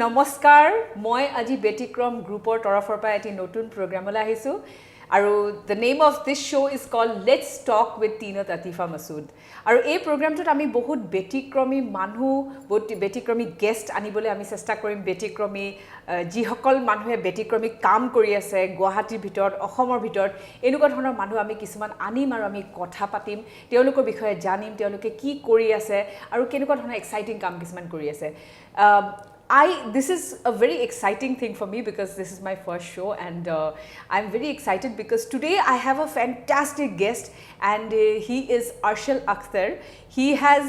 নমস্কাৰ মই আজি ব্যতিক্ৰম গ্ৰুপৰ তৰফৰ পৰা এটি নতুন প্ৰগ্ৰামলৈ আহিছো আৰু the name of this show is called Let's Talk with Teenat Atifa Masood আৰু এই প্ৰগ্ৰামটোত আমি বহুত ব্যতিক্ৰমী মানুহ বহুত ব্যতিক্ৰমী গেষ্ট আনিবলৈ আমি চেষ্টা কৰিম ব্যতিক্ৰমী যিসকল মানুহে ব্যতিক্ৰমী কাম কৰি আছে গুৱাহাটীৰ ভিতৰত অসমৰ ভিতৰত এনেকুৱা ধৰণৰ মানুহ আমি কিছুমান আনিম আৰু আমি কথা পাতিম তেওঁলোকৰ বিষয়ে জানিম তেওঁলোকে কি কৰি আছে আৰু কেনেকুৱা ধৰণৰ এক্সাইটিং কাম কিছুমান কৰি আছে this is a very exciting thing for me because this is my first show and I'm very excited because today I have a fantastic guest and he is Arshil Akhtar. He has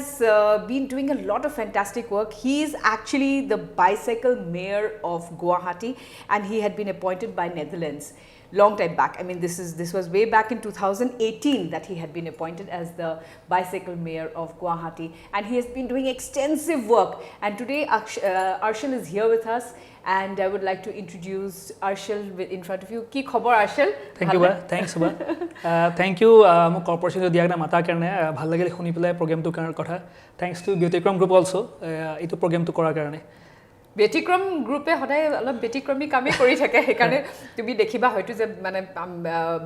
been doing a lot of fantastic work. He is actually the bicycle mayor of Guwahati and he had been appointed by Netherlands long time back. I mean this was way back in 2018 that he had been appointed as the bicycle mayor of Guwahati and he has been doing extensive work and today Arshil is here with us and I would like to introduce Arshil in front of you. Ki khobor Arshil? Thank you ba. Thanks ba. Thank you mo corporation to diagna mata karne bhal lagile khuni pelai program to karar kotha. Thanks to Beautycrom group also etu program to korar karone. ব্যতিক্ৰম গ্ৰুপে সদায় অলপ ব্যতিক্ৰমী কামে কৰি থাকে সেইকাৰণে তুমি দেখিবা হয়তো যে মানে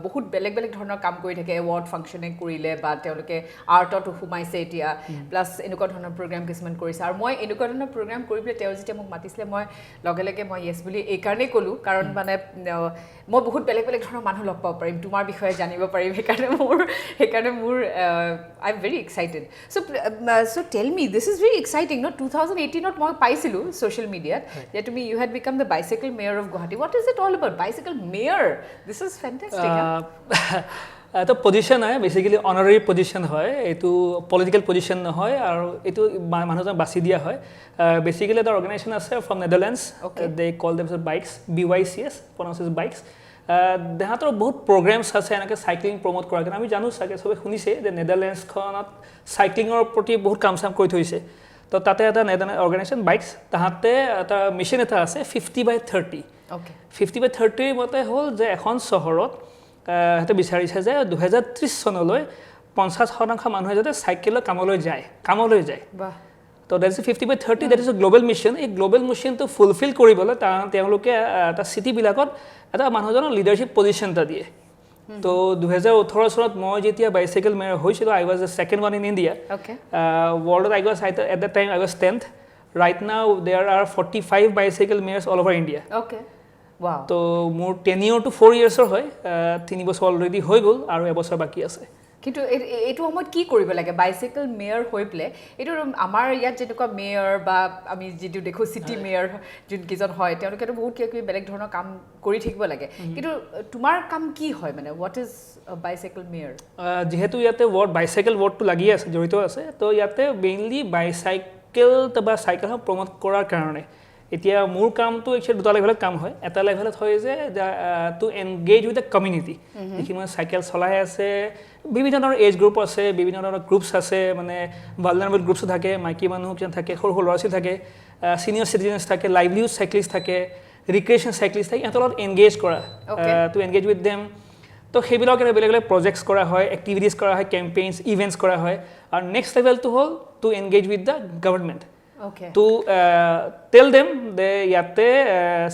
বহুত বেলেগ বেলেগ ধৰণৰ কাম কৰি থাকে এৱাৰ্ড ফাংচনিং কৰিলে বা তেওঁলোকে আৰ্টত সোমাইছে এতিয়া প্লাছ এনেকুৱা ধৰণৰ প্ৰগ্ৰাম কিছুমান কৰিছে আৰু মই এনেকুৱা ধৰণৰ প্ৰগ্ৰাম কৰিবলৈ তেওঁ যেতিয়া মোক মাতিছিলে মই লগে লগে মই ইয়েছ বুলি এই কাৰণেই ক'লোঁ কাৰণ মানে মই বহুত বেলেগ বেলেগ ধৰণৰ মানুহ লগ পাব পাৰিম তোমাৰ বিষয়ে জানিব পাৰিম সেইকাৰণে মোৰ I am very excited so' tell me this is very exciting no 2018ত মই পাইছিলোঁ ছ'চিয়েল মিডিয়াত that to me you had become the bicycle mayor of Guwahati. What is it all about? Bicycle mayor. This is fantastic. The position hai basically honorary position hoy etu political position no hoy aru etu manujon basi dia hoy basically the organization ase from Netherlands. Okay. They call themselves bikes BYCS pronounces bikes dehator bahut programs ase enake cycling promote kora kan ami janu sage sobe khunise je Netherlands khonat cycling or proti bahut kam sam koi thoise তো তাতে এটা organisation bikes তাহাতে এটা mission এটা আছে 50/30 okay 50/30 মতে হ'ল যে এখন চহৰত হেতে বিচাৰিছে যে 2030 চনলৈ 50% মানুহে যাতে সাইকেলৰ কামলৈ যায় বাহ তো that is 50/30 that is a global mission এই গ্লোবাল মিশনটো ফুলফিল কৰিবলৈ তেওঁলোকে এটা সিটি বিলাকত এটা মানুহজনৰ লিডাৰশিপ পজিশন এটা দিয়ে তো 2018 চনত মই যেতিয়া বাইসাইকেল মেয়ৰ হৈছিল I was the second one in India. Okay. World I was at that time I was 10th. Right now there are 45 bicycle mayors all over India. Okay. Wow. তো মোৰ tenure to 4 years হয় 3 বছৰ already হৈ গল আৰু এবছৰ বাকি আছে কিন্তু এটো সময়ত কি কৰিব লাগে বাইসাইকেল মেয়ৰ হৈ প্লে এটো আমাৰ ইয়াত যেনেকুৱা মেয়ৰ বা আমি যেটো দেখো সিটি মেয়ৰ যোন কিজন হয় তেওঁলোকে তো বহুত কি বেলেগ ধৰণৰ কাম কৰি থাকিব লাগে কিন্তু তোমাৰ কাম কি হয় মানে হোৱাট ইজ বাইসাইকেল মেয়ৰ যেহেতু ইয়াতে ওয়ার্ড বাইসাইকেল ওয়ার্ডটো লাগি আছে জড়িত আছে তো ইয়াতে মেইনলি বাইসাইকেল বা সাইকেল প্ৰমোট কৰাৰ কাৰণে এতিয়া মোৰ কামটো একচুৱেলি দুটা লেভেলত কাম হয় এটা লেভেলত হয় যে two engage with the community যিখিনি সাইকেল চলাই আছে বিভিন্ন ধৰণৰ এজ গ্ৰুপ আছে বিভিন্ন ধৰণৰ গ্ৰুপছ আছে মানে ভালনাৰেবল গ্ৰুপছ থাকে মাইকী মানুহ যেন থাকে সৰু সৰু ল'ৰা-ছোৱালী থাকে সিনিয়ৰ সিটিজেনছ থাকে লাইভলিহুড সাইক্লিষ্ট থাকে ৰিক্ৰিয়েশ্যন সাইক্লিষ্ট থাকে এতলত এনগেজ কৰা টু এনগেজ উইথ দেম তো সেইবিলাকৰ বেলেগ বেলেগ প্ৰজেক্টছ কৰা হয় এক্টিভিটিজ কৰা হয় কেম্পেইনছ ইভেন্টছ কৰা হয় আৰু নেক্সট লেভেলটো হ'ল two engage with the government Okay. To tell them the yate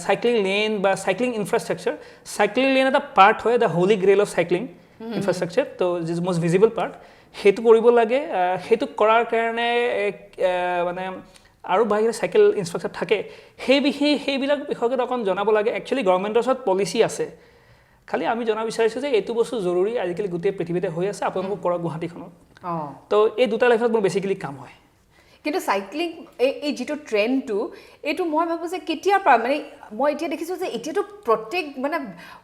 cycling lane ba cycling infrastructure cycling lane is a part hoy the holy grail of cycling infrastructure to this is most visible part hetu koribo lage hetu korar karone mane aru bahire cycle infrastructure thake he bilak bikhoke tokon janabo lage actually government osot policy ase খালি আমি জনা বিচাৰিছো যে এটো বস্তু জৰুৰী আজিকালি গুটে পৃথিৱীতে হৈ আছে আপোনালোক কৰা গুৱাহাটীখনত তো এই দুটা লাইফত মোৰ বেসিক্যালি কাম হয় কিন্তু সাইক্লিং এই যেটো ট্ৰেন্ডটো এটো মই ভাবো যে কেতিয়াৰ পৰা মানে মই এতিয়া দেখিছো যে এতিয়াটো প্ৰত্যেক মানে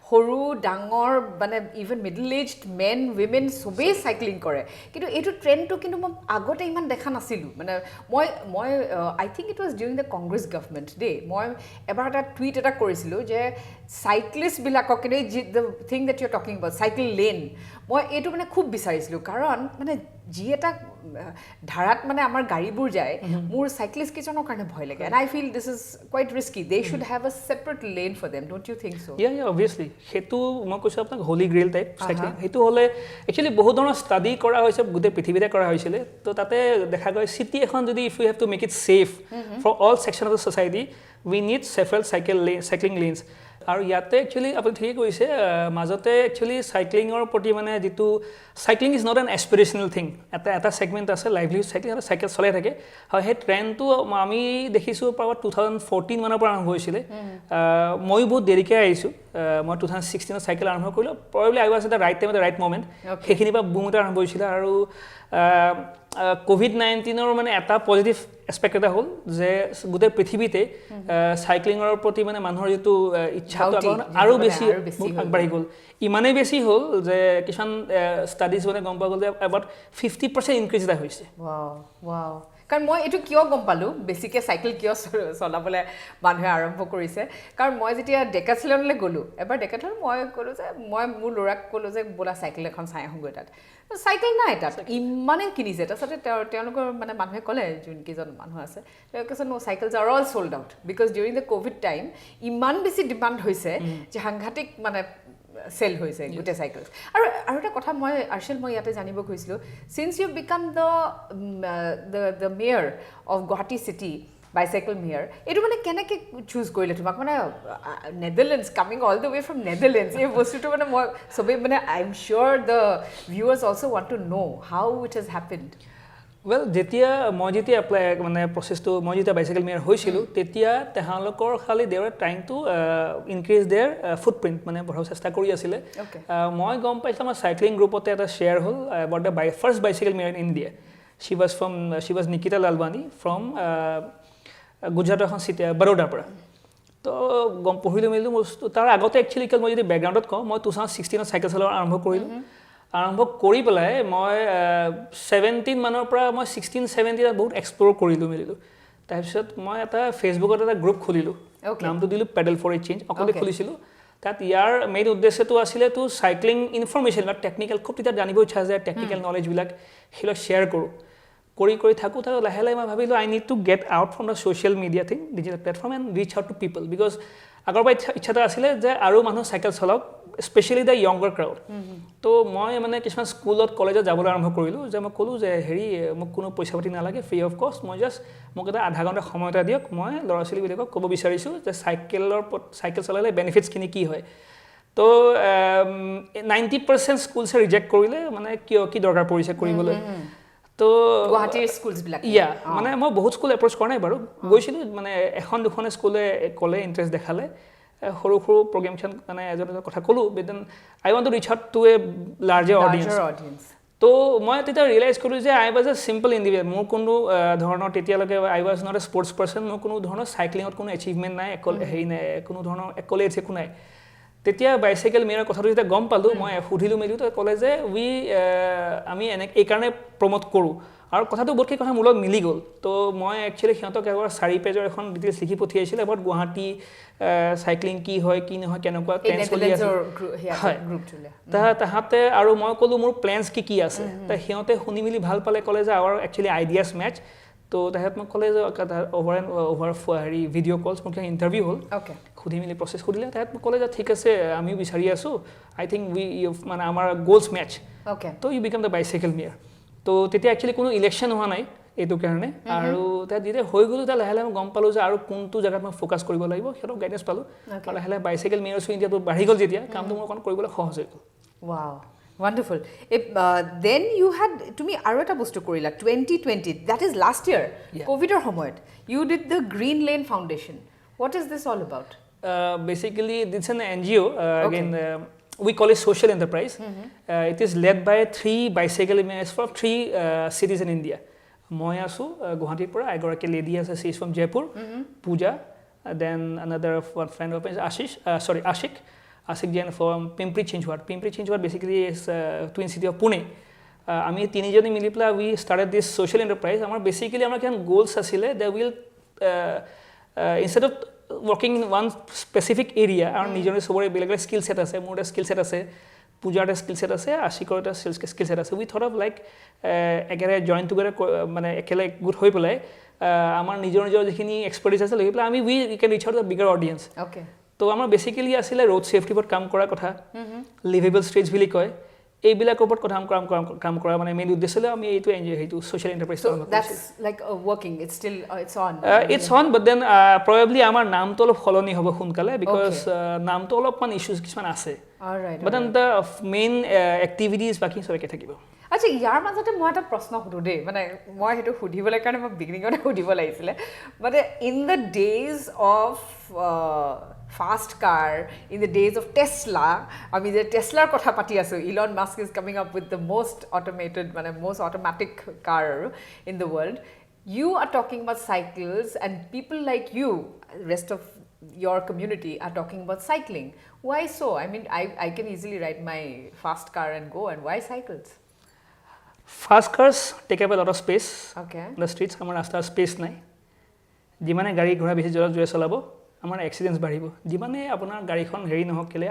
সৰু ডাঙৰ মানে even middle aged men women সবে সাইক্লিং কৰে কিন্তু এটো ট্ৰেন্ডটো কিন্তু মই আগতে ইমান দেখা নাছিলো মানে মই I think it was during the Congress government day মই এবাৰ এটা টুইট এটা কৰিছিলো যে সাইক্লিষ্ট বিলাকক কিন্তু the thing that you are talking about cycle lane মই এটো মানে খুব বিচাৰিছিলো কাৰণ মানে যি এটা ধাৰাত মানে আমাৰ গাড়ীবোৰ যায় মোৰ সাইক্লিষ্ট কিজনৰ কাৰণে ভয় লাগে and I feel this is quite risky they should have a separate lane for them don't you think so yeah obviously hetu মই কৈছো আপোনাক হোলি গ্ৰেল টাইপ সাইক্লিং হেতু হলে একচুয়ালি বহুত ধৰণৰ ষ্টাডি কৰা হৈছে গুটে পৃথিৱীতে কৰা হৈছিল তো তাতে দেখা গৈ সিটি এখন যদি if we have to make it safe for all section of the society we need several cycling lanes. আৰু ইয়াতে একচুৱেলি আপুনি ঠিকেই কৈছে মাজতে একচুৱেলি চাইক্লিঙৰ প্ৰতি মানে যিটো cycling is not an aspirational thing এটা ছেগমেণ্ট আছে লাইভলিহুড চাইক্লিং এটা চাইকেল চলাই থাকে হয় সেই ট্ৰেণ্ডটো আমি দেখিছোঁ প্ৰায় 2014 মানৰ পৰা আৰম্ভ হৈছিলে ময়ো বহুত দেৰিকৈ আহিছোঁ মই 2016ত চাইকেল আৰম্ভ কৰিলোঁ probably I was at the right time at the right moment সেইখিনিৰ পৰা বুম এটা আৰম্ভ হৈছিলে আৰু COVID-19ৰ মানে এটা পজিটিভ এছপেক্ট এটা হ'ল যে গোটেই পৃথিৱীতে চাইক্লিঙৰ প্ৰতি মানে মানুহৰ যিটো ইচ্ছাটো আৰু বেছি আগবাঢ়ি গ'ল ইমানেই বেছি হ'ল যে কিছুমান ষ্টাডিজ মানে গম পোৱা গ'ল যে এবাউট 50% ইনক্ৰিজ এটা হৈছে কাৰণ মই এইটো কিয় গম পালোঁ বেছিকৈ চাইকেল কিয় চলাবলৈ মানুহে আৰম্ভ কৰিছে কাৰণ মই যেতিয়া ডেকাথলনলৈ গ'লোঁ এবাৰ ডেকাথলন মই ক'লোঁ যে মই মোৰ ল'ৰাক ক'লোঁ যে বোলা চাইকেল এখন চাই আহোঁগৈ তাত চাইকেল নাই তাত ইমানেই কিনিছে তাৰপিছতে তেওঁলোকৰ মানে মানুহে ক'লে যোনকেইজন মানুহ আছে তেওঁ কৈছে no cycles are all sold out because during the Covid time ইমান বেছি ডিমাণ্ড হৈছে যে সাংঘাতিক মানে চেল হৈছে গোটেই চাইকেলছ আৰু এটা কথা মই আৰ্চেল মই ইয়াতে জানিব খুজিছিলোঁ since you become the mayor of Guwahati city bicycle mayor এটো মানে কেনেকৈ চুজ কৰিলে তোমাক মানে Netherlands coming all the way from Netherlands এই বস্তুটো মানে মই সবেই মানে I am sure the viewers also' want to know' how it has happened well মই যেতিয়া এপ্লাই মানে প্ৰচেছটো মই যেতিয়া বাইচাইকেল মেয়াৰ হৈছিলোঁ তেতিয়া তেওঁলোকৰ খালি they are trying to increase their footprint মানে বঢ়াব চেষ্টা কৰি আছিলে মই গম পাইছোঁ আমাৰ চাইক্লিং গ্ৰুপতে এটা শ্বেয়াৰ হ'ল about the first bicycle mayor in India she was Nikita Lalwani from গুজৰাটৰ এখন চিটি বৰোদাৰ পৰা তো গম পঢ়িলোঁ মেলিলোঁ বস্তু তাৰ আগতে একচুৱেলি মই যদি বেকগ্ৰাউণ্ডত কওঁ মই 2016ত চাইকেল চলোৱা আৰম্ভ কৰিলোঁ আৰম্ভ কৰি পেলাই মই 17 মানৰ পৰা মই 16-17ত বহুত এক্সপ্ল'ৰ কৰিলোঁ মেলিলোঁ তাৰপিছত মই এটা ফেচবুকত এটা গ্ৰুপ খুলিলোঁ নামটো দিলোঁ পেডেল ফৰ এ চেঞ্জ অকলে খুলিছিলোঁ তাত ইয়াৰ মেইন উদ্দেশ্যটো আছিলে তো চাইক্লিং ইনফৰমেশ্যন বা টেকনিকেল খুব তেতিয়া জানিব ইচ্ছা যায় টেকনিকেল নলেজবিলাক সেইবিলাক শ্বেয়াৰ কৰোঁ কৰি থাকোঁ লাহে লাহে মই ভাবিলোঁ I need to get out from the social media thing digital platform and reach out to people because আগৰ পৰা ইচ্ছা এটা আছিলে যে আৰু মানুহ চাইকেল চলাওক স্পেচিয়েলি দ্য য়ংগাৰ ক্ৰাউড তো মই মানে কিছুমান স্কুলত কলেজত যাবলৈ আৰম্ভ কৰিলোঁ যে মই ক'লোঁ যে হেৰি মোক কোনো পইচা পাতি নালাগে ফ্ৰী অফ কষ্ট মই জাষ্ট মোক এটা আধা ঘণ্টা সময় এটা দিয়ক মই ল'ৰা ছোৱালীবিলাকক ক'ব বিচাৰিছোঁ যে চাইকেল চলালে বেনিফিটছখিনি কি হয় তো 90% স্কুলছে ৰিজেক্ট কৰিলে মানে কি দৰকাৰ পৰিছে কৰিবলৈ তো গুৱাহাটীৰ স্কুলছবিলাক মানে মই বহুত স্কুল এপ্ৰ'চ কৰা নাই বাৰু গৈছিলোঁ মানে এখন দুখন স্কুলে ক'লে ইণ্টাৰেষ্ট দেখালে সৰু প্ৰগ্ৰেম মানে এজন কথা ক'লোঁ but then I want to reach out to a larger audience তো মই তেতিয়া ৰিয়েলাইজ কৰিলোঁ যে I was a simple individual মোৰ কোনো ধৰণৰ তেতিয়ালৈকে I was not a sports person মোৰ কোনো ধৰণৰ চাইক্লিঙত কোনো এচিভমেণ্ট নাই হেৰি নাই কোনো ধৰণৰ একলেটছ একো নাই তেতিয়া বাইচাইকেল মেয়াৰৰ কথাটো যেতিয়া গম পালোঁ মই সুধিলোঁ মেলিলোঁ তো ক'লে যে আমি এইকাৰণে প্ৰমোট কৰোঁ আৰু কথাটো বহুতখিনি কথা মোৰ লগত মিলি গ'ল তো মই একচুৱেলি সিহঁতক এবাৰ 4 পেজৰ এখন ডিটেইলছ লিখি পঠিয়াইছিলোঁ এবাউট গুৱাহাটী চাইক্লিং কি হয় কি নহয় কেনেকুৱা ট্ৰেণ্ড চলি আছে তাহাঁতে আৰু মই ক'লোঁ মোৰ প্লেনছ কি আছে তো সিহঁতে শুনি মেলি ভাল পালে ক'লে যে আৱাৰ একচুৱেলি আইডিয়াছ মেটচ তো তাহাঁত মোক ক'লে যে অভাৰ হেৰি ভিডিঅ' কলছ মোৰ কিবা ইণ্টাৰভিউ হ'ল সুধি মেলি প্ৰচেছ সুধিলে তাহাঁত মোক ক'লে যে ঠিক আছে আমিও বিচাৰি আছোঁ আই থিংক মানে আমাৰ goals match to you become the bicycle mayor তো তেতিয়া একচুৱেলি কোনো ইলেকশ্যন হোৱা নাই এইটো কাৰণে আৰু তাত যেতিয়া হৈ গ'লোঁ তেতিয়া লাহে লাহে মই গম পালোঁ যে আৰু কোনটো জেগাত মই ফ'কাছ কৰিব লাগিব সিহঁতক গাইডেঞ্চ পালোঁ আৰু লাহে লাহে বাইচাইকেল মেয়াৰ চুই ইণ্ডিয়াটো বাঢ়ি গ'ল যেতিয়া কামটো মোৰ অকণ কৰিবলৈ সহজ হৈ গ'ল wow wonderful then you had তুমি আৰু এটা বস্তু কৰিলা 2020 that is last year কোভিডৰ সময়ত you did the Green Lane Foundation what is this all about basically it's an NGO again we call it social enterprise it is led by 3 bicycle mayors from 3 cities in India মই আছোঁ গুৱাহাটীৰ পৰা এগৰাকী lady আছে she is from Jaipur Pooja then another friend of mine Ashik Jain from Pimpri Chinchwad basically is twin city of Pune আমি তিনিজনে মিলি পেলাই we started this social enterprise আমাৰ basically আমাৰ কিমান goals আছিলে that will instead of working in one specific area আৰু নিজৰে সবৰে বেলেগ স্কিল সেট আছে মোৰ স্কিল সেট আছে পূজাৰ স্কিল সেট আছে আশিকৰ এটা স্কিল সেট আছে we thought of like একেবাৰে জইন টুগেদাৰ মানে একেলগে গোট হৈ পেলাই আমাৰ নিজৰ যিখিনি এক্সপাৰ্টিজ আছে লৈ পেলাই আমি we can reach out to the bigger audience okay তো আমাৰ বেসিক্যালি আছিলে ৰোড সেফটি ওপৰত কাম কৰা কথা লিভেবল ষ্ট্ৰীটছ বুলি কয় এইবিলাকৰ ওপৰত কাম কৰা মানে মেইন উদ্দেশ্যলে আমি এইটো এনজিঅ' সেইটো social enterprise So that's like working. It's still it's on. It's on, but then probably আমাৰ নামটো অলপ সলনি হ'ব সোনকালে because নামটো অলপমান ইছ্যুজ কিছুমান আছে All right. but then the main activities বাকি সব একে থাকিব আচ্ছা ইয়াৰ মাজতে মই এটা প্ৰশ্ন সুধো দেই মানে মই হেতু সুধিবলৈ কাৰণে মই বিগিনিঙতে সুধিব লাগিছিলে মানে in the days of fast car, in the days of Tesla, I mean the Tesla kotha pati asu, Elon Musk is coming up with the most automated, most automatic car in the world. You are talking about cycles and people like you, rest of your community are talking about cycling. Why so? I mean I can easily ride my fast car and go, and why cycles? Fast cars take up a lot of space. Okay. On the streets amar rasta space nai. Jimane gari ghora beshi jora jore cholabo আমাৰ এক্সিডেন্টস বাঢ়িব যিমানে আপোনাৰ গাড়ীখন হেৰি নহওক কেলে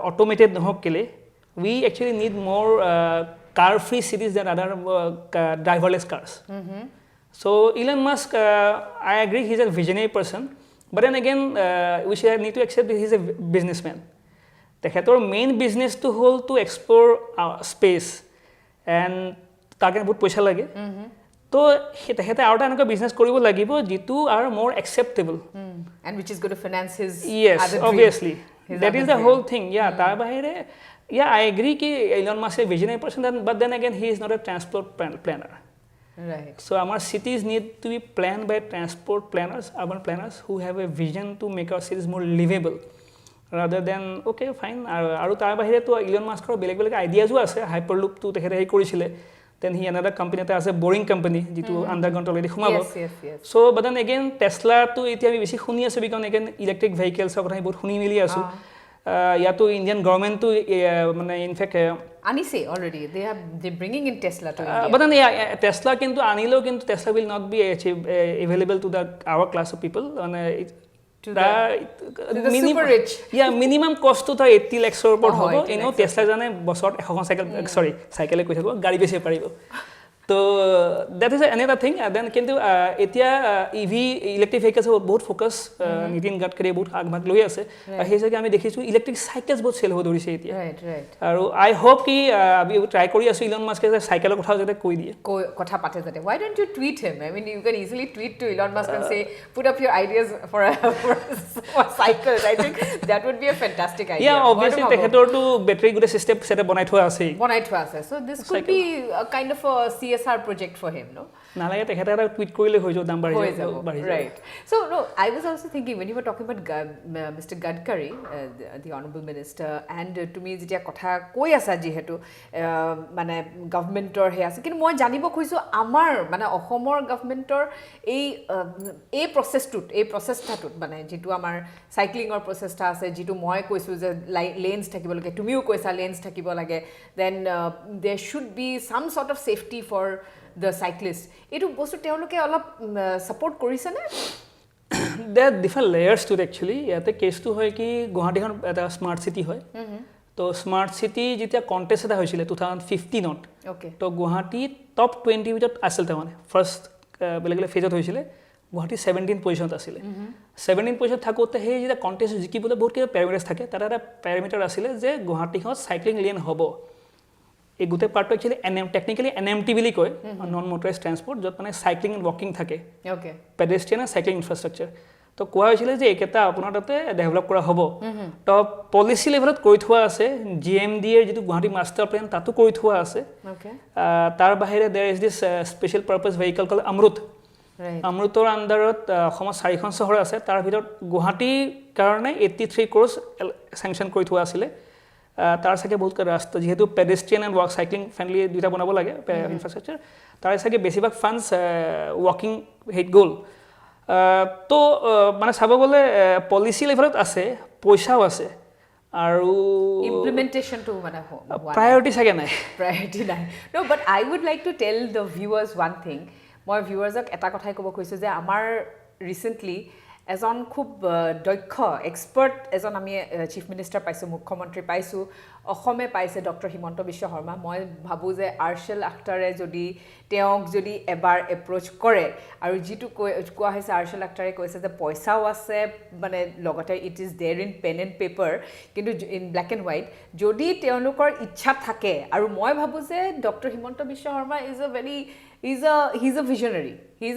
automated নহওক কেলে we actually need more car free cities than other driverless cars. So Elon Musk I agree he's a visionary person but then again we should need to accept that he's a businessman. তেখেতৰ main বিজনেছটো হ'ল to explore space and তাৰ কাৰণে বহুত পইচা লাগে তো তেখেতে আৰু এটা এনেকুৱা বিজনেছ কৰিব লাগিব যিটো আৰু more acceptable and which is going to finance his yes other obviously dream. That is the whole thing তাৰ বাহিৰে I agree ki Elon Musk is a visionary person but then again he is not a transport planner. Right. So our cities need to be planned by transport planners, urban planners who have a vision to make our cities more livable rather than okay fine আৰু তাৰ বাহিৰে তো Elon Muskৰ বেলেগ বেলেগ আইডিয়াজো আছে hyperloop তো তেখেতে হেৰি কৰিছিলে then he another company that has a boring company jitu underground already khumabo yes so but then again Tesla to etia bi beshi khuni ase because again electric vehicles or bahut khuni mili asu ya to Indian government to mane in fact anise already they bringing in Tesla to India but then Tesla kintu anilo kintu Tesla will not be available to the our class of people to the super rich minimum cost to 80 lakhs or por hobo eno Tesla jane bosor 100 cycle cycle koi thabo gari beche paribo so that is another thing then kintu etia EV electric vehicles bahut focus Nitin Gadkari bahut agmag loi ase he jage ami dekhichu electric cycles bahut sell ho dorise etia right aru I hope ki abi try kori asu Elon Musk e cycle kotha jate koi die kotha pate jate why don't you tweet him I mean you can easily tweet to Elon Musk and say put up your ideas for cycles I think that would be a fantastic idea obviously tekhetor to battery good system setup banai thua ase so this could be a kind of a CSR project for him no nalage tekheta eta tweet korile hoy jo dam bari right so no I was also thinking when you were talking about Mr. Gadkari the honorable minister and to me jetia kotha koi asa jehetu mane government or he ase kin moi janibo khoisu amar mane ohomor government or ei process tatut mane jitu amar cycling or process ta ase jitu moi koisu je lanes thakibo lage tumiu koisa lanes thakibo lage then there should be some sort of safety for the cyclist etu bostu teoloke olop support korise na there are different layers to it actually yate case to hoy ki Guwahati khon eta smart city hoy to smart city jetia contest eta hoisile 2015 not okay to Guwahati top 20 bitot asil ta mane first belegele phase hoisile Guwahati 17 position asile 17 position thakote he jeta contest jikibole bahut ke parameters thake tara eta parameter asile je Guwahati khon cycling lane hobo এই গুতে part actually technically NMT বুলি কয় non motorized transport যত মানে cycling and walking থাকে okay pedestrian and cycling infrastructure তো কোৱা হৈছিল যে একেটা আপোনাৰ তাতে ডেভেলপ কৰা হ'ব তো পলিসি লেভেলত কৈ থোৱা আছে GMD এৰ যেটো গুৱাহাটী মাস্টাৰ প্ল্যান তাতো কৈ থোৱা আছে okay তাৰ বাহিৰে there is this special purpose vehicle called Amrut right Amrutor আন্ডাৰত অসমৰ 4খন চহৰ আছে তাৰ ভিতৰত গুৱাহাটী কাৰণে 83 crores sanction কৰি থোৱা আছিল তাৰ সাকে বহুত ৰাস্তা যেহেতু পেডেস্ট্ৰিয়ান এন্ড ওয়াক সাইক্লিং ফ্ৰেন্ডলি দুইটা বনাব লাগে ইনফ্ৰাস্ট্ৰাকচাৰ তাৰ সাকে বেছিভাগ ফান্ডস ওয়াকিং হেড গোল তো মানে চাব গলে পলিসি লেভেলত আছে পয়সাও আছে আৰু implementation to মানে priority সাকে নাই priority নাই no but I would like to tell the viewers one thing মই viewers ek eta kothai kobo koisu je amar recently এজন খুব দক্ষ এক্সপাৰ্ট এজন আমি চিফ মিনিষ্টাৰ পাইছোঁ, মুখ্যমন্ত্ৰী পাইছোঁ, অসমে পাইছে ডক্টৰ হিমন্ত বিশ্ব শৰ্মা। মই ভাবোঁ যে আৰ্চেল আখতাৰে যদি তেওঁক যদি এবাৰ এপ্ৰ'চ কৰে, আৰু যিটো কোৱা হৈছে আৰ্চেল আখতাৰে কৈছে যে পইচাও আছে, মানে লগতে it is there in pen and paper, কিন্তু ইন ব্লেক এণ্ড হোৱাইট, যদি তেওঁলোকৰ ইচ্ছা থাকে। আৰু মই ভাবোঁ যে doctor Himanta Biswa Sarma is a very he's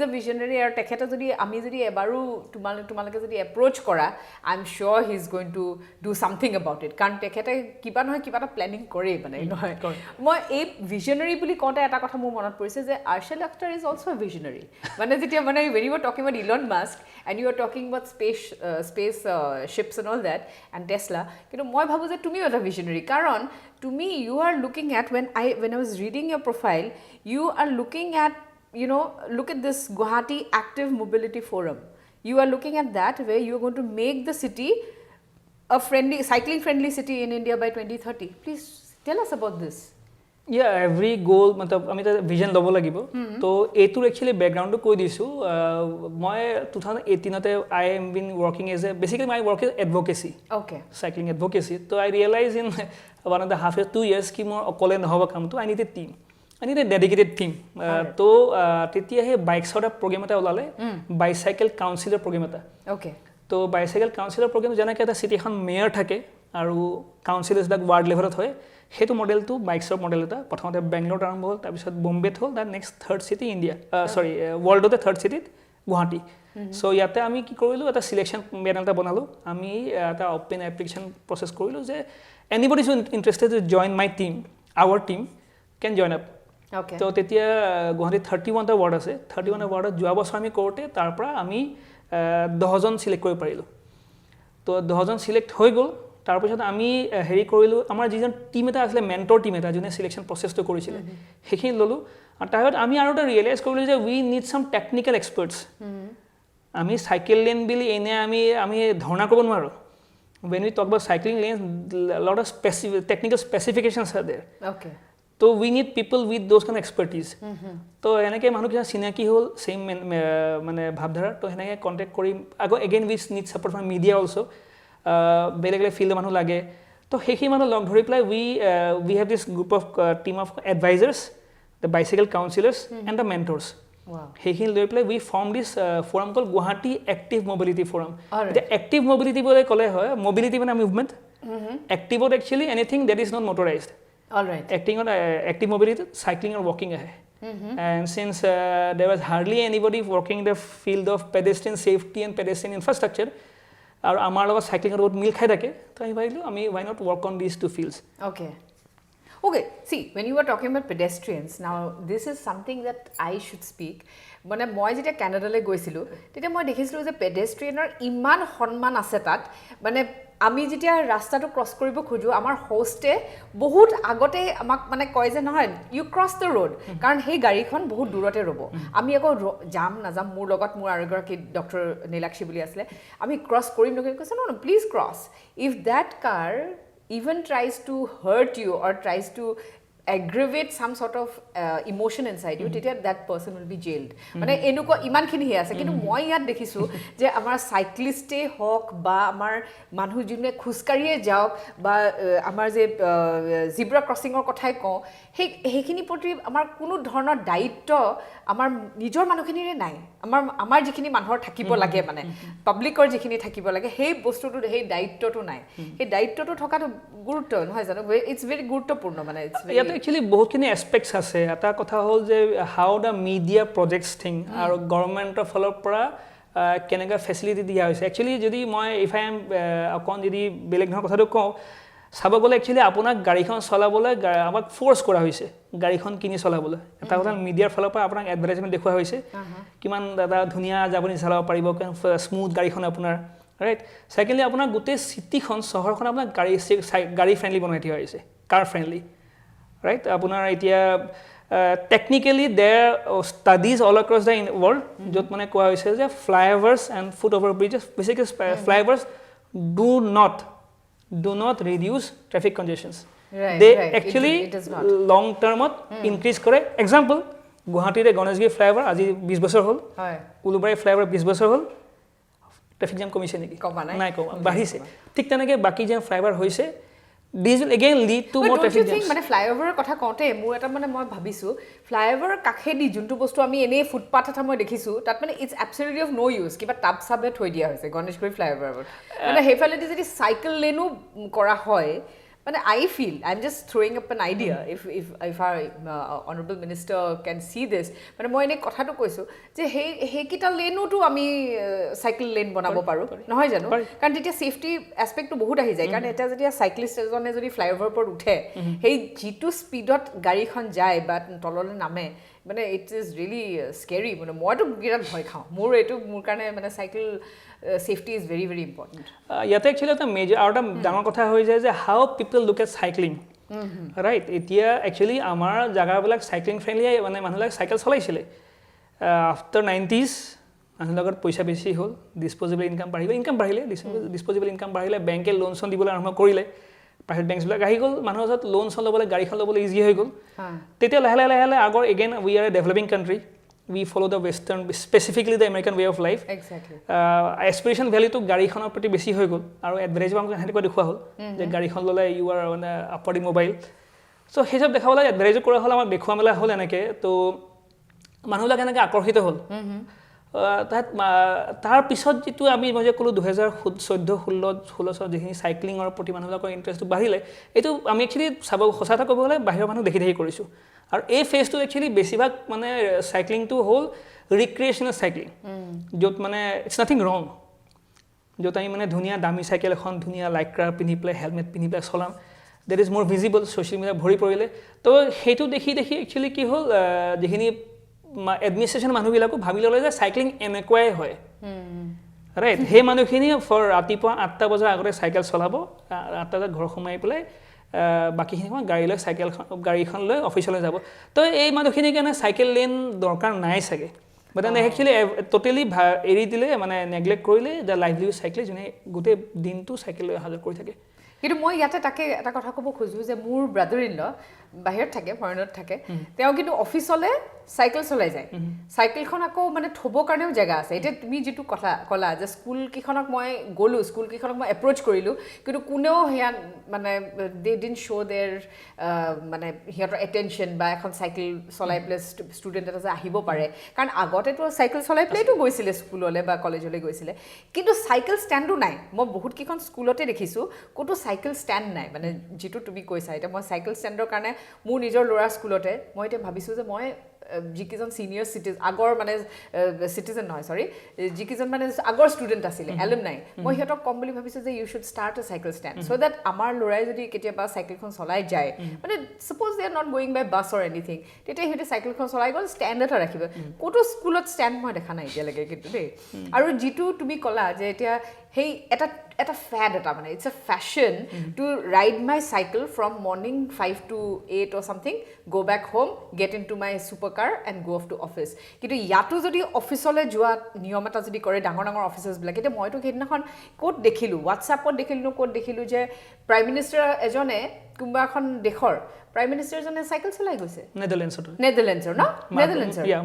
a visionary আৰু তেখেতে যদি আমি যদি এবাৰো তোমালোকে যদি এপ্ৰ'চ কৰা, I am sure he is going to do something about it, কাৰণ তেখেতে কিবা নহয় কিবা এটা প্লেনিং কৰেই মানে নহয়। মই এই ভিজনাৰী বুলি কওঁতে এটা কথা মোৰ মনত পৰিছে যে আৰ্চেল Akhtar is also' a visionary. মানে যেতিয়া মানে when you were talking about Elon Musk and you were talking about space ships and all that and Tesla, কিন্তু মই ভাবোঁ যে তুমিও এটা ভিজনাৰী, কাৰণ তুমি you are looking at when I was reading your profile, you are looking at, look at this Guwahati Active Mobility Forum. You are looking at that where you are going to make the city a cycling friendly city in India by 2030. Please tell us about this. Yeah, every goal matlab ami ta vision lobo lagibo. To etur actually background to koi disu. Moi 2018 te I am been working as a basically my work is advocacy. Okay. Cycling advocacy. So I realized in 1.5 years 2 years ki more okole nohoba kam to I need a team. I need a dedicated team. To tetia he bike sort of program eta ulale bicycle counselor program eta. Okay. To bicycle counselor program jana ke eta city khon mayor thake aru councilors dak ward level hoy. সেইটো মডেলটো বাইকছৰ model এটা প্ৰথমতে বেংগলোৰত আৰম্ভ হ'ল, তাৰপিছত বম্বেত হ'ল, তাৰ next third city India ৱৰ্ল্ডতে থাৰ্ড চিটিত গুৱাহাটী। চ' ইয়াতে আমি কি কৰিলোঁ, এটা চিলেকশ্যন পেনেল এটা বনালোঁ, আমি এটা অপেন এপ্লিকেশ্যন প্ৰচেছ কৰিলোঁ যে anybody is interested to join my team, our team can join up. ত' তেতিয়া গুৱাহাটীত 31টা ৱাৰ্ড আছে, 31টা ৱাৰ্ডত যোৱা বছৰ আমি কৰোঁতে তাৰ পৰা আমি 10জন চিলেক্ট কৰিব পাৰিলোঁ। তো 10জন চিলেক্ট হৈ গ'ল। তাৰপিছত আমি হেৰি কৰিলোঁ, আমাৰ যিজন টিম এটা আছিলে মেণ্টৰ টিম এটা যোনে চিলেকশ্যন প্ৰচেছটো কৰিছিলে সেইখিনি ল'লোঁ। আৰু তাৰপিছত আমি আৰু এটা ৰিয়েলাইজ কৰিলোঁ যে উই নিড চাম টেকনিকেল এক্সপাৰ্টছ। আমি চাইকেল লেন বুলি এনে আমি ধৰ্ণা কৰিব নোৱাৰোঁ। when we talk about cycling lanes, a lot of technical specifications are there. Okay. So we need people with those kind of expertise. তো এনেকৈ মানুহ কিছুমান চিনাকি হ'ল চেম মানে ভাৱধাৰা, তো সেনেকৈ কণ্টেক্ট কৰিম আকৌ again wish need support from media also'. বেলেগ বেলেগ ফিল্ডৰ মানুহ লাগে, তো সেইখিনি মানুহ লগ ধৰি পেলাই we have this group of team of advisers, the bicycle counsellors and the mentors. সেইখিনি লৈ পেলাই we form this forum call Guwahati active mobility forum. এতিয়া এক্টিভ মবিলিটি বুলি ক'লে হয়, মবিলিটি মানে মুভমেণ্ট, এক্টিভত actually anything that is not motorised. Active mobility, cycling or walking ahead. And since there was hardly anybody working in the field of pedestrian safety and pedestrian infrastructure, আৰু আমাৰ লগত চাইক্লিঙৰ লগত মিল খাই থাকে, তো আমি ভাবিলোঁ আমি why not work on these two fields. Okay, see, when you were talking about pedestrians, now this is something that I should speak. মানে মই যেতিয়া কানাডালৈ গৈছিলোঁ তেতিয়া মই দেখিছিলোঁ যে পেডেষ্ট্ৰিয়ানৰ ইমান সন্মান আছে তাত। মানে আমি যেতিয়া ৰাস্তাটো ক্ৰছ কৰিব খোজোঁ, আমাৰ হোষ্টে বহুত আগতে আমাক মানে কয় যে নহয় ইউ ক্ৰছ দ্য ৰোড, কাৰণ সেই গাড়ীখন বহুত দূৰতে ৰ'ব। আমি আকৌ যাম নাযাম, মোৰ লগত মোৰ আৰু এগৰাকী ডক্টৰ নীলাক্ষী বুলি আছিলে, আমি ক্ৰছ কৰিম নকৰিম, কৈছে ন please cross. If that car even tries to hurt you or tries to aggravate some sort of emotion inside you, that person will be jailed. মানে এনেকুৱা ইমানখিনি হে আছে। কিন্তু মই ইয়াত দেখিছোঁ যে আমাৰ চাইক্লিষ্টেই হওক বা আমাৰ মানুহ যোনে খোজকাঢ়িয়ে যাওক বা আমাৰ যে জিব্ৰা ক্ৰছিঙৰ কথাই কওঁ, সেইখিনিৰ প্ৰতি আমাৰ কোনো ধৰণৰ দায়িত্ব আমাৰ নিজৰ মানুহখিনিৰে নাই। আমাৰ যিখিনি মানুহৰ থাকিব লাগে, মানে পাব্লিকৰ যিখিনি থাকিব লাগে, সেই বস্তুটো সেই দায়িত্বটো নাই। সেই দায়িত্বটো থকাটো গুৰুত্ব নহয় জানো, ইটছ ভেৰি গুৰুত্বপূৰ্ণ। মানে ইয়াতে একচুৱেলি বহুতখিনি এছপেক্টছ আছে। এটা কথা হ'ল যে হাউ দ্য মিডিয়া প্ৰজেক্টছ থিং আৰু গভৰ্ণমেণ্টৰ ফালৰ পৰা কেনেকুৱা ফেচিলিটি দিয়া হৈছে। একচুৱেলি যদি মই ইফ আই এম অকণ যদি বেলেগ ধৰণৰ কথাটো কওঁ, চাব গ'লে একচুৱেলি আপোনাক গাড়ীখন চলাবলৈ আমাক ফ'ৰ্চ কৰা হৈছে গাড়ীখন কিনি চলাবলৈ। এটা কথা মিডিয়াৰ ফালৰ পৰা আপোনাক এডভাৰটাইজমেণ্ট দেখুওৱা হৈছে কিমান এটা ধুনীয়া আপুনি চলাব পাৰিব, স্মুথ গাড়ীখন আপোনাৰ, ৰাইট। ছেকেণ্ডলি আপোনাৰ গোটেই চিটিখন চহৰখন আপোনাক গাড়ী ফ্ৰেণ্ডলি বনাই দিয়া হৈছে, কাৰ ফ্ৰেণ্ডলি, ৰাইট। আপোনাৰ এতিয়া টেকনিকেলি দেৰ studies all across the world য'ত মানে কোৱা হৈছে যে ফ্লাইঅভাৰ্ছ এণ্ড ফুট অভাৰ ব্ৰিজেছ, বেছিকৈ ফ্লাইঅভাৰ্ছ do not reduce traffic congestions. They actually long termত increase কৰে। এক্সাম্পল গুৱাহাটীৰে গণেশগুৰি ফ্লাইঅভাৰ আজি 20 বছৰ হ'ল, উলুবাৰী ফ্লাইঅভাৰ 20 বছৰ হ'ল, ট্ৰেফিক জাম কমিছে নেকি কমা নাই নাই কমা বাঢ়িছে ঠিক তেনেকৈ বাকী যে ফ্লাইঅভাৰ হৈছে দিছ উইল এগেইন লিড টু মোৰ ট্ৰেফিক জাম মানে ফ্লাইঅভাৰৰ কথা কওঁতে মোৰ এটা মানে মই ভাবিছোঁ ফ্লাইঅভাৰৰ কাষেদি যোনটো বস্তু আমি এনেই ফুটপাথ এটা মই দেখিছোঁ তাত মানে ইটছ এবছলিউটলি অফ ন' ইউজ কিবা টাব চাবে থৈ দিয়া হৈছে গণেশগুৰি ফ্লাইঅভাৰত মানে সেইফালেদি যদি চাইকেল লেনো কৰা হয় মানে I feel I'm just throwing up an idea if our honorable minister can see this মানে মই এনে কথাটো কৈছোঁ যে সেইকেইটা লেনোটো আমি চাইকেল লেন বনাব পাৰোঁ নহয় জানো কাৰণ তেতিয়া ছেফটি এছপেক্টটো বহুত আহি যায় কাৰণ এতিয়া যেতিয়া চাইক্লিষ্ট এজনে যদি ফ্লাইঅভাৰৰ ওপৰত উঠে সেই যিটো স্পীডত গাড়ীখন যায় বা তললৈ নামে মানে ইট ইজ ৰিয়েলি স্কেৰি মানে মইতো বিৰাট ভয় খাওঁ মোৰ কাৰণে মানে cycle safety is very very important ইয়াতে একচুৱেলি এটা মেজৰ আৰু এটা ডাঙৰ কথা হৈ যায় যে হাউ পিপল লুক এট চাইক্লিং ৰাইট এতিয়া একচুৱেলি আমাৰ জাগাবিলাক চাইক্লিং ফ্ৰেণ্ডলি মানে মানুহবিলাক চাইকেল চলাইছিলে আফটাৰ 90s মানুহৰ পইচা বেছি হ'ল ডিছপ'জেবল ইনকাম বাঢ়িলে ডিছপ'জেবল ইনকাম বাঢ়িলে বেংকে লোন চোন দিবলৈ আৰম্ভ কৰিলে প্ৰাইভেট বেংকছবিলাক আহি গ'ল মানুহৰ ওচৰত লোন চোন ল'বলৈ গাড়ীখন ল'বলৈ ইজি হৈ গ'ল তেতিয়া লাহে লাহে আগৰ again we are A developing country we follow the western specifically the American way of life exactly aspiration value to গাড়ীখনৰ প্ৰতি বেছি হৈ গ'ল আৰু এডভাৰেজ আমাক হেনেকৈ দেখুৱা হ'ল যে গাড়ীখন ল'লে ইউ আৰ মানে আপৱাৰ্ড মোবাইল সো সেইসব দেখাবলৈ এডভাৰেজ কৰা হ'ল আমাক দেখুৱা মেলা হ'ল এনেকৈ তো মানুহবিলাক এনেকৈ আকৰ্ষিত হ'ল তাৰ পিছত যিটো আমি মই যে ক'লোঁ 2014-16 চনত যিখিনি চাইক্লিঙৰ প্ৰতি মানুহবিলাকৰ ইণ্টাৰেষ্টটো বাঢ়িলে এইটো আমি একচুৱেলি চাব সঁচা কথা ক'ব গ'লে বাহিৰৰ মানুহ দেখি কৰিছোঁ আৰু এই ফেজটো একচুৱেলি বেছিভাগ মানে চাইক্লিংটো হ'ল ৰিক্ৰিয়েশ্যনেল চাইক্লিং য'ত মানে ইটছ নাথিং ৰং য'ত আমি মানে ধুনীয়া দামী চাইকেল এখন ধুনীয়া লাইক্ৰা পিন্ধি পেলাই হেলমেট পিন্ধি পেলাই চলাম দেট ইজ মোৰ ভিজিবল ছ'চিয়েল মিডিয়া ভৰি পৰিলে তো সেইটো দেখি একচুৱেলি কি হ'ল যিখিনি এডমিনিষ্ট্ৰেশ্যন মানুহবিলাকো ভাবি ল'লে যে চাইক্লিং এনেকুৱাই হয় ৰাইট সেই মানুহখিনি ৰাতিপুৱা 8টা বজাৰ আগতে চাইকেল চলাব 8টা বজাত ঘৰ সোমাই পেলাই বাকীখিনি সময় গাড়ীখন লৈ অফিচলৈ যাব তো এই মানুহখিনিৰ কাৰণে চাইকেল লেন দৰকাৰ নাই চাগে বাট একচুৱেলি টোটেলি এৰি দিলে মানে নেগলেক্ট কৰিলে যে লাইভলিহুড চাইকেল যোনে গোটেই দিনটো চাইকেল লৈ অহা যোৱা কৰি থাকে কিন্তু মই ইয়াতে তাকে এটা কথা ক'ব খোজোঁ যে মোৰ ব্ৰাদাৰ ইন ল বাহিৰত থাকে ফৰেনত থাকে তেওঁ কিন্তু অফিচলৈ চাইকেল চলাই যায় চাইকেলখন আকৌ মানে থ'বৰ কাৰণেও জেগা আছে এতিয়া তুমি যিটো কথা ক'লা যে স্কুলকেইখনক মই গ'লোঁ স্কুলকেইখনক মই এপ্ৰ'চ কৰিলোঁ কিন্তু কোনেও সেয়া মানে দে ডিডন্ট শ্ব' দেৰ মানে সিহঁতৰ এটেনশ্যন বা এখন চাইকেল চলাই পেলাই ষ্টুডেণ্ট এটা যে আহিব পাৰে কাৰণ আগতেতো চাইকেল চলাই পেলাইতো গৈছিলে স্কুললৈ বা কলেজলৈ গৈছিলে কিন্তু চাইকেল ষ্টেণ্ডো নাই মই বহুতকেইখন স্কুলতে দেখিছোঁ ক'তো চাইকেল ষ্টেণ্ড নাই মানে যিটো তুমি কৈছা এতিয়া মই চাইকেল ষ্টেণ্ডৰ কাৰণে মোৰ নিজৰ ল'ৰা স্কুলতে মই এতিয়া ভাবিছোঁ যে মই যিকেইজন ছিনিয়ৰ আগৰ মানে চিটিজেন নহয় চৰি যিকেইজন মানে আগৰ ষ্টুডেণ্ট আছিলে এলুমনাই মই সিহঁতক ক'ম বুলি ভাবিছোঁ যে you should start a cycle stand so' that আমাৰ ল'ৰাই যদি কেতিয়াবা চাইকেলখন চলাই যায় মানে suppose they are not going by bus or anything তেতিয়া সিহঁতে চাইকেলখন চলাই গ'ল ষ্টেণ্ড এটা ৰাখিব ক'তো স্কুলত ষ্টেণ্ড মই দেখা নাই এতিয়ালৈকে কিন্তু দেই আৰু যিটো তুমি ক'লা যে এতিয়া সেই এটা ফেড এটা মানে it's a fashion to ride my cycle from morning 5 to 8 or something go back home get into my supercar and go off to office কিন্তু ইয়াতো যদি অফিচলৈ যোৱা নিয়ম এটা যদি কৰে ডাঙৰ অফিচাৰ্ছবিলাক এতিয়া মইতো সেইদিনাখন ক'ত দেখিলোঁ হোৱাটছআপত দেখিলোঁ যে প্ৰাইম মিনিষ্টাৰ এজনে কোনোবা এখন দেশৰ প্ৰাইম মিনিষ্টাৰজনে চাইকেল চলাই গৈছে নেদাৰলেণ্ডছৰ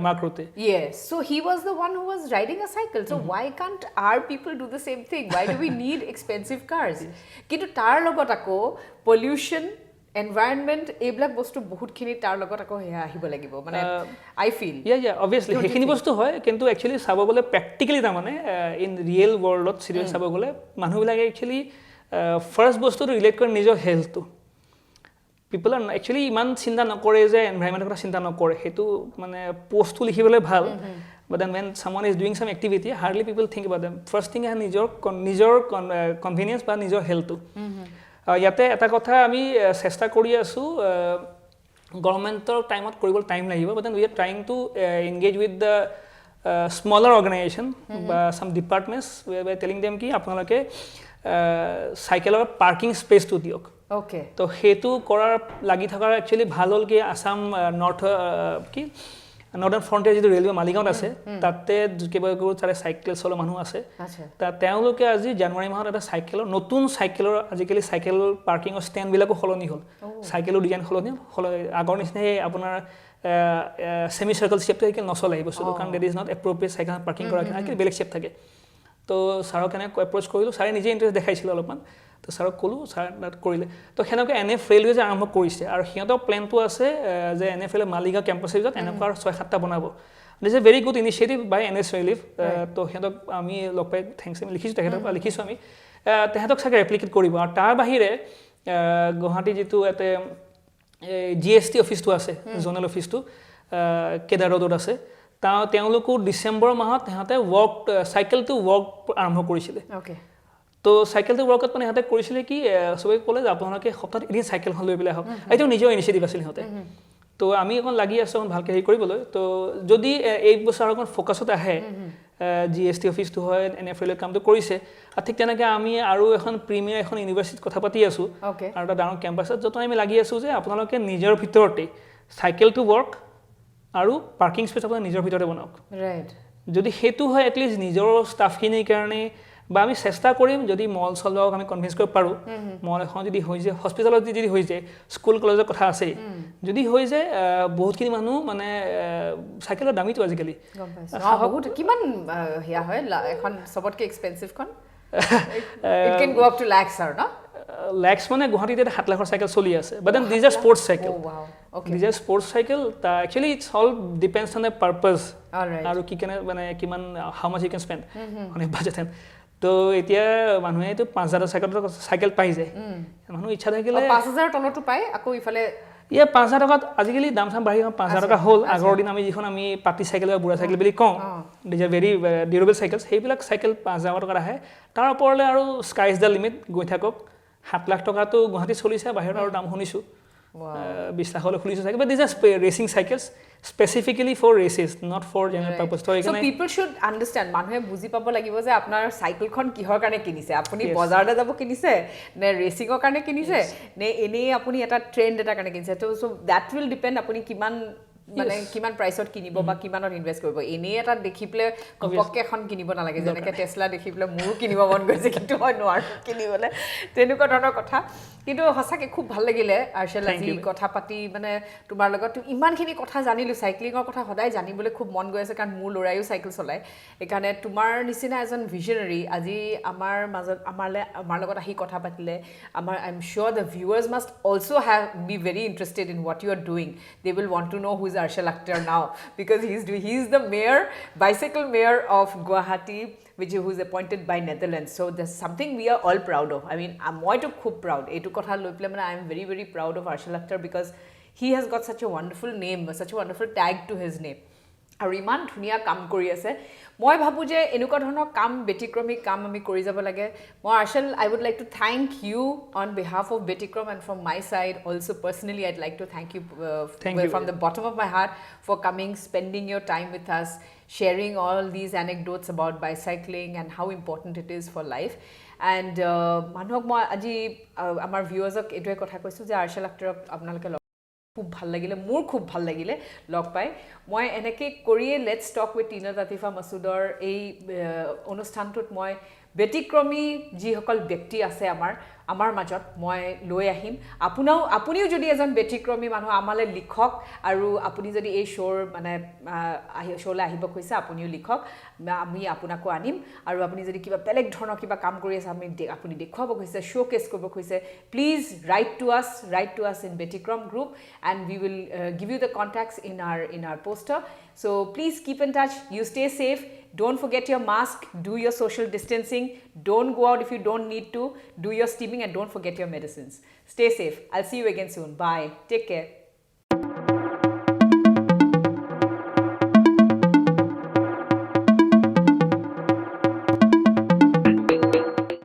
mark ৰুটে yes so he was the one who was riding a cycle so why can't our people do the same thing why do we need expensive cars কিন্তু তাৰ লগত আকৌ pollution environment এইবিলাক বস্তু বহুতখিনি তাৰ লগত আকৌ হেয়া আহিব লাগিব মানে I feel obviously সেইখিনি বস্তু হয় কিন্তু একচুৱেলি চাব গ'লে প্ৰেক্টিকেলি তাৰমানে ইন ৰিয়েল ৱৰ্ল্ডত চিৰিয়াছ চাব গ'লে মানুহবিলাকে একচুৱেলি ফাৰ্ষ্ট বস্তুটো ৰিলেট কৰে নিজৰ হেল্থটো পিপল আৰ একচুৱেলি ইমান চিন্তা নকৰে যে এনভাইৰনমেণ্টৰ কথা চিন্তা নকৰে সেইটো মানে পোষ্টটো লিখিবলৈ ভাল but then when someone is doing some activity hardly people think about them first thing is নিজৰ convenience বা নিজৰ হেল্থটো ইয়াতে এটা কথা আমি চেষ্টা কৰি আছো গভৰ্ণমেণ্টৰ টাইমত কৰিবলৈ টাইম লাগিব but then we are trying to engage with the smaller organization বা some departments we are telling them কি আপোনালোকে সাইকেলৰ পাৰ্কিং স্পেচটো দিয়ক ওকে তো হেতু কৰাৰ লাগি থাকাৰ একচুৱেলি ভাল হ'ল কি আসাম নৰ্দাৰ্ণ ফ্ৰণ্টিয়াৰ যিটো ৰেলৱে মালিগাঁৱত আছে তাতে কেইবাগৰো তাৰে চাইকেল চলোৱা মানুহ আছে তেওঁলোকে আজি জানুৱাৰী মাহত এটা নতুন চাইকেলৰ আজিকালি চাইকেল পাৰ্কিঙৰ ষ্টেণ্ডবিলাকো সলনি হ'ল চাইকেলৰ ডিজাইন সলনি আগৰ নিচিনাই আপোনাৰ চেমি চাৰ্কেল শ্বেপটো নচলে এই বস্তুটো কাৰণ that is not appropriate cycle parking কৰাৰ কাৰণে বেলেগ শ্বেপ থাকে তো ছাৰক এনেকৈ এপ্ৰ'চ কৰিলোঁ, ছাৰে নিজে ইণ্টাৰেষ্ট দেখাইছিলে অলপমান, তো ছাৰক ক'লোঁ, ছাৰ তাত কৰিলে। তো সেনেকৈ NF ৰেলৱে যে আৰম্ভ কৰিছে আৰু সিহঁতৰ প্লেনটো আছে যে NFL মালিগাঁও কেম্পাছৰ ভিতৰত এনেকুৱা 6-7টা বনাব। দিছ এ ভেৰি গুড ইনিচিয়েটিভ বাই NS ৰেলিভ। তো সিহঁতক আমি লগ পাই থেংকছ আমি লিখিছোঁ, তেখেতক লিখিছোঁ আমি, তেহেঁতক চাগে ৰেপ্লিকেট কৰিব। আৰু তাৰ বাহিৰে গুৱাহাটী যিটো ইয়াতে GST অফিচটো আছে, জ'নেল অফিচটো কেদাৰ ৰোডত আছে, তেওঁলোকো ডিচেম্বৰ মাহত সিহঁতে চাইকেল টু ৱৰ্ক আৰম্ভ কৰিছিলে। তো চাইকেল টু ৱৰ্কত মানে সিহঁতে কৰিছিলে কি, চবেই ক'লে যে আপোনালোকে সপ্তাহত এদিন চাইকেলখন লৈ পেলাই আহক। এইটো নিজৰ ইনিচিয়েটিভ আছিল সিহঁতে। তো আমি অকণ লাগি আছোঁ অকণ ভালকৈ হেৰি কৰিবলৈ। তো যদি এই বছৰ অকণ ফ'কাছত আহে, GST অফিচটো হয়, NFL কামটো কৰিছে, আৰু ঠিক তেনেকৈ আমি আৰু এখন প্ৰিমিয়াৰ এখন ইউনিভাৰ্চিটিত কথা পাতি আছোঁ আৰু এটা ডাঙৰ কেম্পাছত, য'ত আমি লাগি আছোঁ যে আপোনালোকে নিজৰ ভিতৰতে চাইকেল টু ৱৰ্ক আৰু পাৰ্কিং স্পেচ আপোনাৰ নিজৰ ভিতৰতে বনাওক। যদি সেইটো হয় এটলিষ্ট নিজৰ ষ্টাফখিনিৰ কাৰণে, বা আমি চেষ্টা কৰিম যদি মল চলক আমি কনভিন্স কৰিব পাৰোঁ, মল এখন যদি হৈ যায়, হস্পিটেলত যদি হৈ যায়, স্কুল কলেজৰ কথা আছেই, যদি হৈ যায় বহুতখিনি মানুহ মানে চাইকেলৰ দামীটো আজিকালি কিমান সেয়া হয় এখন চবতকৈ এক্সপেঞ্চিভখন? It can go up to lakhs আৰু ন? lakhs মানে গুৱাহাটীত 7 লাখৰ চাইকেল চলি আছে, but then these are sports cycle. These are sports cycle. Actually it's all depends on the purpose. আৰু কি কেনে মানে কিমান how much you can spend on a budget. তো এতিয়া মানুহে তো 5,000 চাইকেল পাই যায়, মানুহ ইচ্ছা থাকিলে 5,000 তলতো পায়। আকৌ ইফালে 5,000 টকাত আজিকালি দাম চাম বাঢ়ি 5,000 টকা হ'ল। আগৰ দিন আমি যিখন আমি পাতি চাইকেল বা বুঢ়া চাইকেল বুলি কওঁ, these are very durable cycle, সেইবিলাক চাইকেল 5,000 টকাত আহে। তাৰ ওপৰলৈ আৰু স্কাই ইজ দ্য লিমিট, গৈ থাকক। 7 লাখ টকাটো গুৱাহাটীত চলিছে, বাহিৰত আৰু দাম শুনিছোঁ 20 লাখলৈ খুলিছোঁ cycle. But these are racing cycles specifically for races, not for general purpose. So people should understand, মানুহে বুজি পাব লাগিব যে আপোনাৰ চাইকেলখন কিহৰ কাৰণে কিনিছে। আপুনি বজাৰলৈ যাব কিনিছে নে ৰেচিঙৰ কাৰণে কিনিছে নে এনেই আপুনি এটা ট্ৰেণ্ড এটা কাৰণে কিনিছে। so that will depend আপুনি কিমান মানে কিমান প্ৰাইচত কিনিব বা কিমানত ইনভেষ্ট কৰিব। এনেই এটা দেখি পেলাই ঘপককৈ এখন কিনিব নালাগে, যেনেকৈ টেছলা দেখি পেলাই মোৰো কিনিব মন গৈছে কিন্তু মই নোৱাৰোঁ কিনিবলৈ, তেনেকুৱা ধৰণৰ কথা। কিন্তু সঁচাকৈ খুব ভাল লাগিলে আৰ্চেল, আজি কথা পাতি মানে তোমাৰ লগত ইমানখিনি কথা জানিলোঁ। চাইক্লিঙৰ কথা সদায় জানিবলৈ খুব মন গৈ আছে, কাৰণ মোৰ ল'ৰায়ো চাইকেল চলায়। সেইকাৰণে তোমাৰ নিচিনা এজন ভিজনেৰী আজি আমাৰ মাজত আমাৰ লগত আহি কথা পাতিলে। I am sure the viewers must also' be very interested in what you are doing. They will want to know' who is Arshel Akhtar now, because he is the mayor, bicycle mayor of Guwahati, who is appointed by Netherlands. So there's something we are all proud of. I mean, I'm খুব proud. এইটো কথা লৈ পেলাই মানে I am very very proud of Arshel Akhtar, because he has got such a wonderful name, such a wonderful tag to his name. আৰু ইমান ধুনীয়া কাম কৰি আছে। মই ভাবোঁ যে এনেকুৱা ধৰণৰ কাম, ব্যতিক্ৰমিক কাম আমি কৰি যাব লাগে। মই আৰ্চেল, I would like to thank you on behalf of Betikrom, and from my side also personally I'd like to thank you from the bottom of my heart for coming, spending your time with us, sharing all these anecdotes about bicycling and how important it is for life. And মানুহক মই আজি আমাৰ ভিউৱাৰ্ছক এইটোৱে কথা কৈছোঁ যে আৰ্চেল আখটাৰক আপোনালোকে খুব ভাল লাগিলে, মোৰ খুব ভাল লাগিলে লগ পাই। মই এনেকৈ কৰিয়ে লেটছ টক উইথ টিনত আতিফা মাছুদৰ এই অনুষ্ঠানটোত মই ব্যতিক্ৰমী যিসকল ব্যক্তি আছে আমাৰ মাজত মই লৈ আহিম। আপুনিও যদি এজন ব্যতিক্ৰমী মানুহ আমালৈ লিখক, আৰু আপুনি যদি এই শ্ব'ৰ মানে শ্ব'লৈ আহিব খুজিছে আপুনিও লিখক, আমি আপোনাকো আনিম। আৰু আপুনি যদি কিবা বেলেগ ধৰণৰ কিবা কাম কৰি আছে, আপুনি দেখুৱাব খুজিছে, শ্ব' কেছ কৰিব খুজিছে, প্লিজ ৰাইট টু আছ in Betikrom Group, and we will give you the contacts in our poster. So please keep in touch. You stay safe. Don't forget your mask. Do your social distancing. Don't go out if you don't need to. Do your steaming, and don't forget your medicines. Stay safe. I'll see you again soon. Bye. Take care.